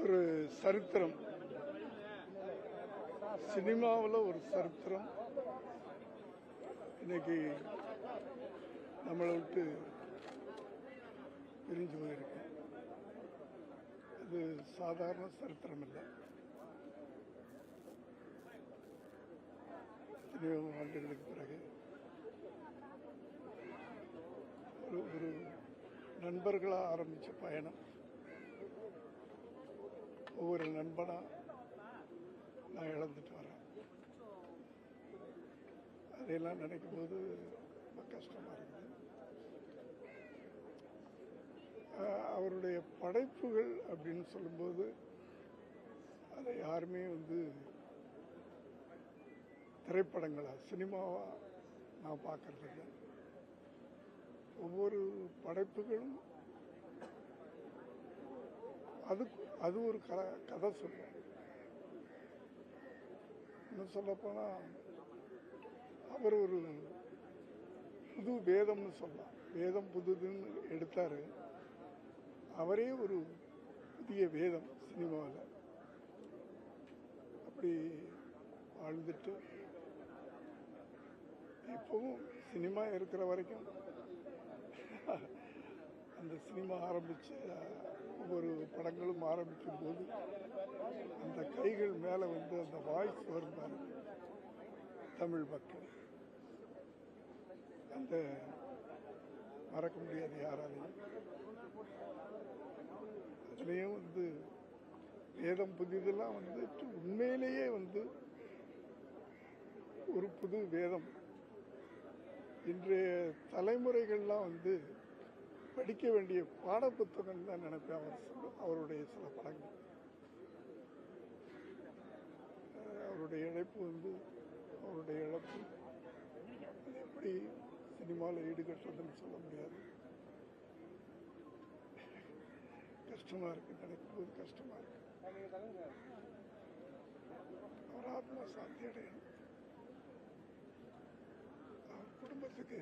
ஒரு சரித்திரம், சினிமாவில் ஒரு சரித்திரம் இன்னைக்கு நம்மளை விட்டு பிரிஞ்சு போயிருக்கு. அது சாதாரண சரித்திரம் இல்லை. எத்தனையோ ஆண்டுகளுக்கு பிறகு ஒரு நண்பர்களாக ஆரம்பித்த பயணம் ஒவ்வொரு நண்பனா நான் இழந்துட்டு வரேன். அதையெல்லாம் நினைக்கும் போது ரொம்ப கஷ்டமா இருக்குது. அவருடைய படைப்புகள் அப்படின்னு சொல்லும்போது அதை யாருமே திரைப்படங்களா சினிமாவா நான் பார்க்கறது இல்லை. ஒவ்வொரு படைப்புகளும் அது ஒரு கதை சொல்லும். இன்னும் சொல்லப்போனா அவர் ஒரு புது வேதம்னு சொல்லலாம். வேதம் புதுதுன்னு எடுத்தாரு. அவரே ஒரு புதிய வேதம் சினிமாவில். அப்படி வாழ்ந்துட்டு இப்பவும் சினிமா இருக்கிற வரைக்கும் அந்த சினிமா ஆரம்பிச்ச ஒவ்வொரு படங்களும் ஆரம்பிக்கும் போது அந்த கைகள் மேல அந்த வாய்ஸ் வருந்தார் தமிழ் மக்கள். அந்த மறக்க முடியாது யாராலையும். அதுலேயும் வேதம் புதிதெல்லாம் உண்மையிலேயே ஒரு புது வேதம். இன்றைய தலைமுறைகள்லாம் படிக்க வேண்டிய பாட புத்தகம் தான் நினைப்பேன். அவருடைய சில படங்கள், அவருடைய இழப்பு அவருடைய இழப்பு எப்படி சினிமாவில் ஈடுகட்டுறதுன்னு சொல்ல முடியாது. கஷ்டமா இருக்கு, நினைக்கும் போது கஷ்டமா இருக்கு. அவர் ஆத்மா சாந்தி அடையணும். அவர் குடும்பத்துக்கு